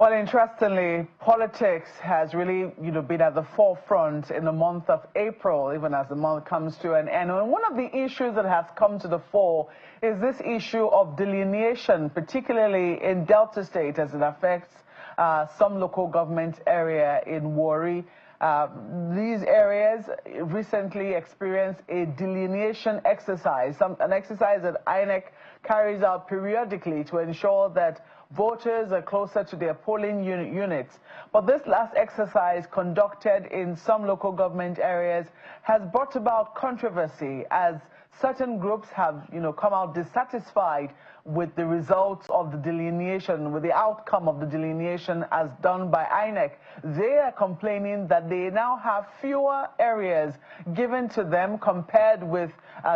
Well, interestingly, politics has really, been at the forefront in the month of April, even as the month comes to an end. And one of the issues that has come to the fore is this issue of delineation, particularly in Delta State, as it affects some local government area in Warri. These areas recently experienced a delineation exercise, an exercise that INEC carries out periodically to ensure that voters are closer to their polling units. But this last exercise conducted in some local government areas has brought about controversy as certain groups have, come out dissatisfied with the results of the delineation, with the outcome of the delineation as done by INEC. They are complaining that they now have fewer areas given to them compared with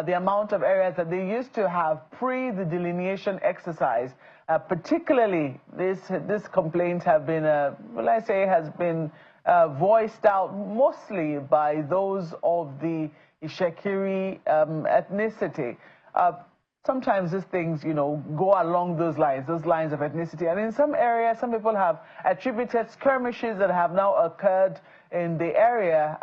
the amount of areas that they used to have pre the delineation exercise. Particularly, this complaint have been, has been voiced out mostly by those of the Ishekiri ethnicity. Sometimes these things, go along those lines of ethnicity. And in some areas, some people have attributed skirmishes that have now occurred in the area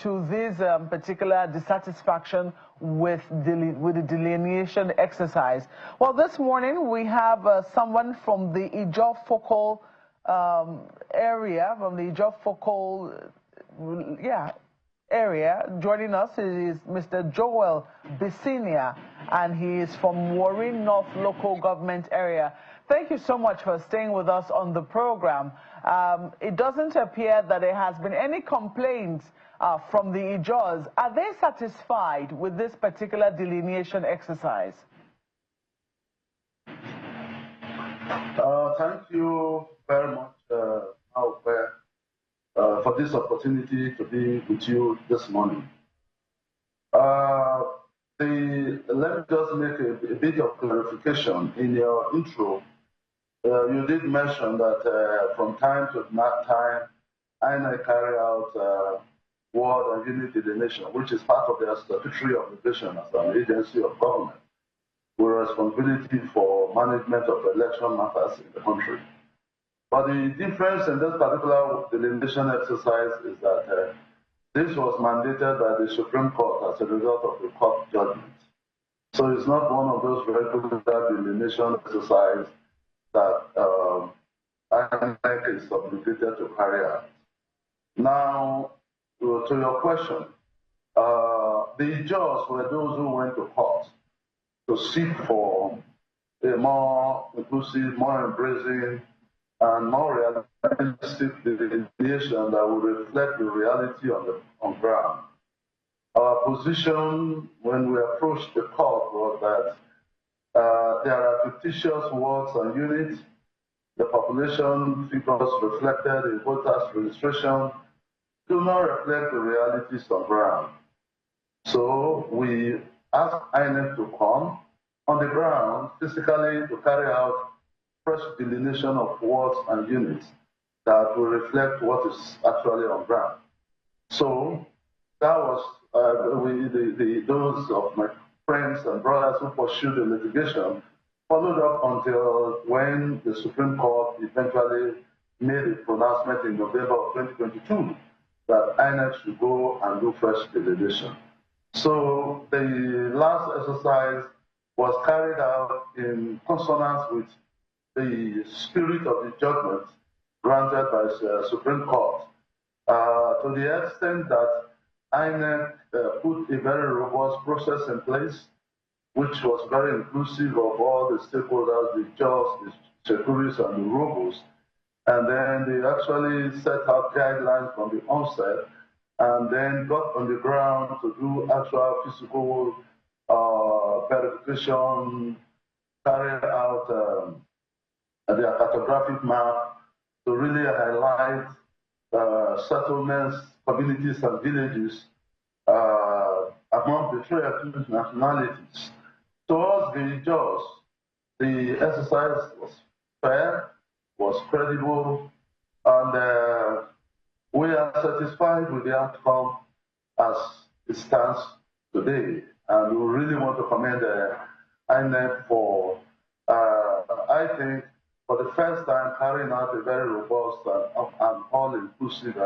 to this particular dissatisfaction with the delineation exercise. Well, this morning we have someone from the Ijaw focal area, area. Joining us is Mr. Joel Binia, and he is from Warri North Local Government Area. Thank you so much for staying with us on the program. It doesn't appear that there has been any complaints from the Ijaws. Are they satisfied with this particular delineation exercise? Thank you very much, for this opportunity to be with you this morning. Let me just make a bit of clarification. In your intro, you did mention that from time to time, INEC carry out ward and unit delineation, which is part of their statutory obligation as an agency of government, with responsibility for management of election matters in the country. But the difference in this particular delineation exercise is that this was mandated by the Supreme Court as a result of the court judgment. So it's not one of those regular delineation exercises that INEC is obligated to carry out. Now, to your question, the Ijaws were those who went to court to seek for a more inclusive, more embracing, and more realistic delineation that will reflect the reality on ground. Our position when we approached the court was that there are fictitious wards and units. The population figures reflected in voters' registration do not reflect the realities on ground. So we asked INEC to come on the ground physically to carry out fresh delineation of wards and units that will reflect what is actually on ground. So that was those of my friends and brothers who pursued the litigation followed up until when the Supreme Court eventually made a pronouncement in November of 2022 that INEC should go and do fresh delineation. So the last exercise was carried out in consonance with the spirit of the judgment granted by the Supreme Court, to the extent that INEC put a very robust process in place, which was very inclusive of all the stakeholders, the judges, the securities, and the robots. And then they actually set out guidelines from the onset and then got on the ground to do actual physical verification, carry out their cartographic map to really highlight settlements, communities, and villages among the three ethnic nationalities. To us, the Ijaws, the exercise was fair, was credible, and we are satisfied with the outcome as it stands today. And we really want to commend INEC for, I think, for the first time, carrying out a very robust and all-inclusive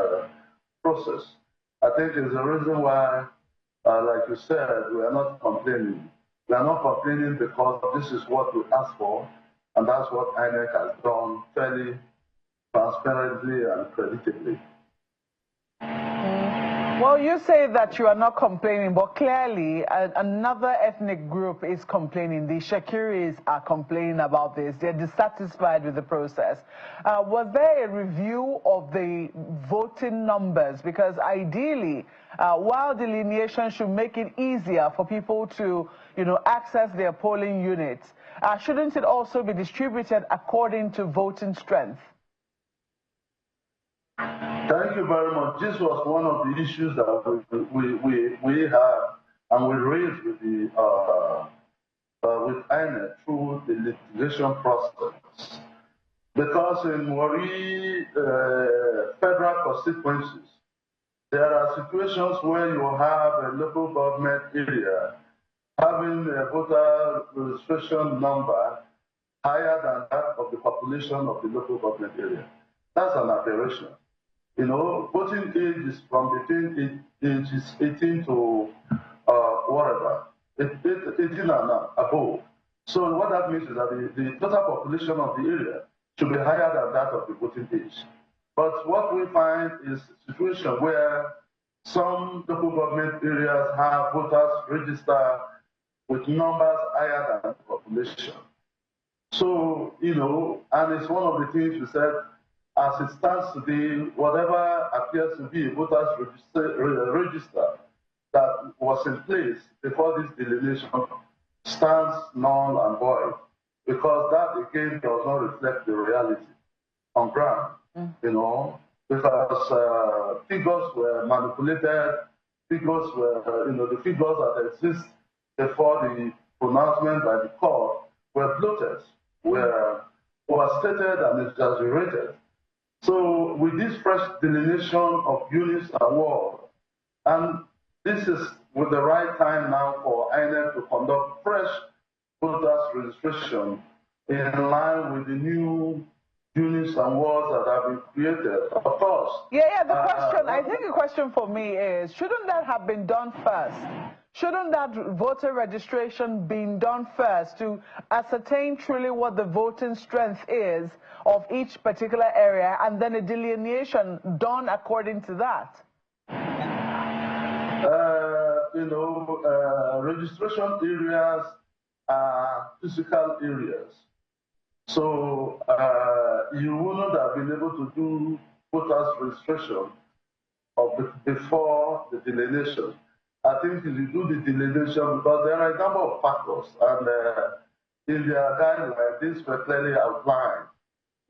process. I think is the reason why, like you said, we are not complaining. We are not complaining because this is what we asked for, and that's what INEC has done fairly, transparently, and creditably. Well, you say that you are not complaining, but clearly another ethnic group is complaining. The Shakiris are complaining about this. They're dissatisfied with the process. Was there a review of the voting numbers? Because ideally, while delineation should make it easier for people to, access their polling units, shouldn't it also be distributed according to voting strength? Thank you very much. This was one of the issues that we have and we raised with with INEC through the litigation process. Because in Wari federal constituencies, there are situations where you have a local government area having a voter registration number higher than that of the population of the local government area. That's an aberration. Voting age is from between ages 18 to whatever, 18 and above. So what that means is that the total population of the area should be higher than that of the voting age. But what we find is a situation where some local government areas have voters registered with numbers higher than the population. So, and it's one of the things we said, as it stands today, whatever appears to be a voters register that was in place before this delineation stands null and void, because that again does not reflect the reality on ground, because figures were manipulated, figures were, the figures that exist before the pronouncement by the court were bloated, were overstated and exaggerated. So with this fresh delineation of units and wards, and this is with the right time now for INEC to conduct fresh voters registration in line with the new units and wards that have been created. Of course. Yeah, the question, I think the question for me is, shouldn't that have been done first? Shouldn't that voter registration been done first to ascertain truly what the voting strength is of each particular area, and then a delineation done according to that? Registration areas are physical areas. So you wouldn't have been able to do voters registration before the delineation. I think you do the delineation because there are a number of factors, and in their guidelines, these were clearly outlined.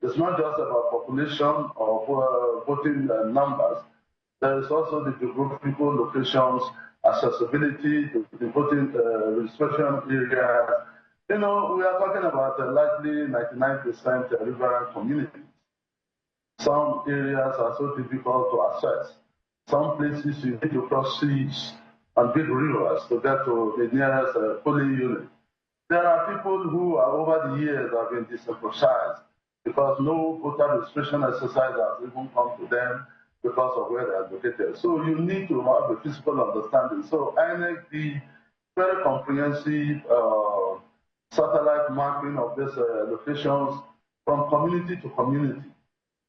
It's not just about population or voting numbers. There is also the geographical locations, accessibility, the voting registration areas. We are talking about likely 99% rural communities. Some areas are so difficult to access. Some places you need to cross seas and big rivers to get to the nearest polling unit. There are people who are over the years have been disenfranchised because no voter registration exercise has even come to them because of where they are located. So you need to have a physical understanding. So INEC did very comprehensive satellite mapping of these locations from community to community.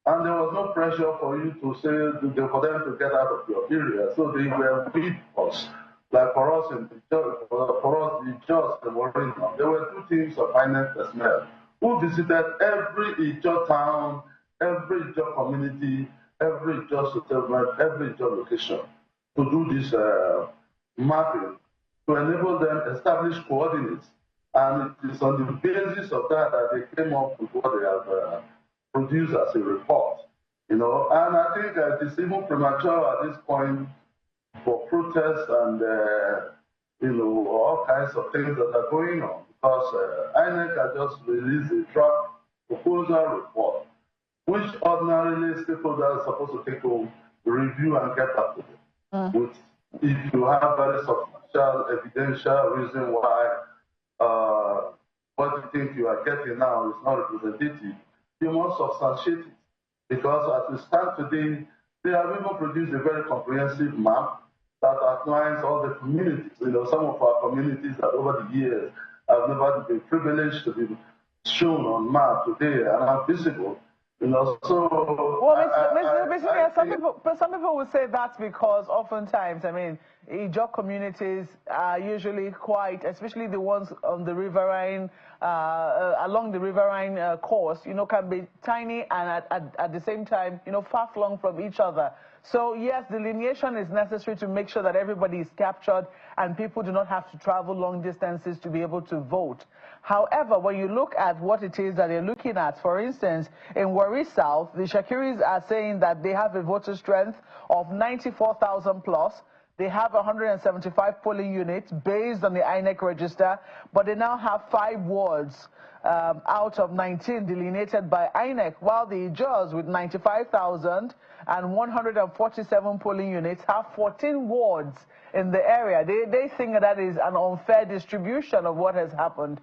And there was no pressure for you to say, for them to get out of your area. So they were with us. Like for us in the Ijaw and Warrington, there were two teams of INEC personnel who visited every Ijaw town, every Ijaw community, every Ijaw settlement, every Ijaw location to do this mapping to enable them to establish coordinates. And it is on the basis of that that they came up with what they have produced as a report. And I think it is even premature at this point for protests and all kinds of things that are going on, because INEC has just released a draft proposal report, which ordinarily stakeholders are supposed to take home, review and get back to them. With, if you have very substantial evidential reason why what you think you are getting now is not representative, you must substantiate it. Because as we stand today, they have even produced a very comprehensive map that outlines all the communities. Some of our communities that over the years have never been privileged to be shown on map today and are visible. So well, Mr. Binia, some people would say that's because oftentimes, I mean, Ijaw communities are usually quite, especially the ones on the riverine, along the riverine course, can be tiny and at the same time, far flung from each other. So yes, delineation is necessary to make sure that everybody is captured and people do not have to travel long distances to be able to vote. However, when you look at what it is that they're looking at, for instance, in Warri South, the Shakiris are saying that they have a voter strength of 94,000 plus. They have 175 polling units based on the INEC register, but they now have 5 wards out of 19 delineated by INEC, while the Ijaws with 95,000 and 147 polling units have 14 wards in the area. They think that is an unfair distribution of what has happened.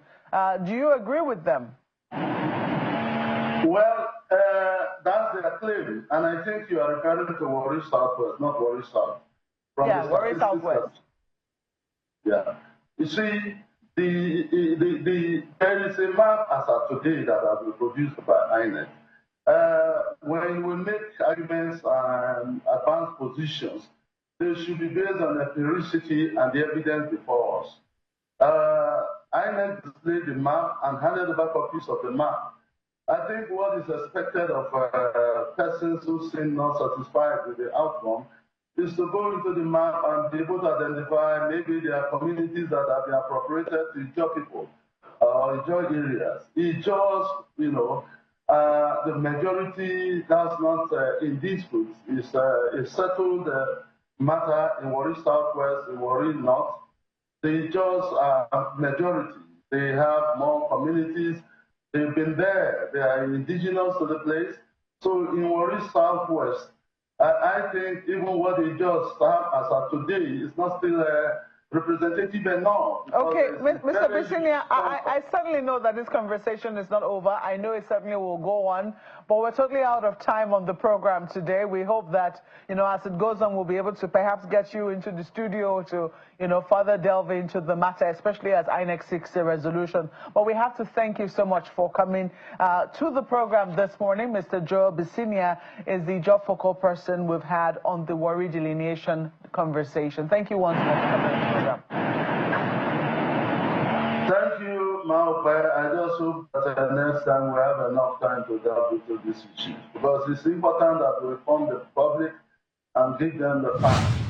Do you agree with them? Well, that's their claim, and I think you are referring to Warri Southwest, not Warri South. Yeah, Warri Southwest. Yeah. You see, there is a map as of today that has been produced by INEC. When we make arguments and advance positions, they should be based on the empiricity and the evidence before us. INEC displayed the map and handed over copies of the map. I think what is expected of persons who seem not satisfied with the outcome is to go into the map and be able to identify maybe there are communities that have been appropriated to Ijaw people or Ijaw areas. Ijaws, the majority that's not in dispute is a settled matter in Warri Southwest, in Warri North. The Ijaws are majority. They have more communities. They've been there. They are indigenous to the place. So in Warri Southwest, I think even what they just have as of today is not still representative enough. Okay, Mr. Binia, I certainly know that this conversation is not over. I know it certainly will go on, but we're totally out of time on the program today. We hope that, as it goes on, we'll be able to perhaps get you into the studio to, further delve into the matter, especially as INEC seeks a resolution. But we have to thank you so much for coming to the program this morning. Mr. Joel Binia is the job focal person we've had on the Warri delineation conversation. Thank you once more for coming to the program. Thank you, Maupe. I just hope that next time we have enough time to delve into this issue, because it's important that we inform the public and give them the facts.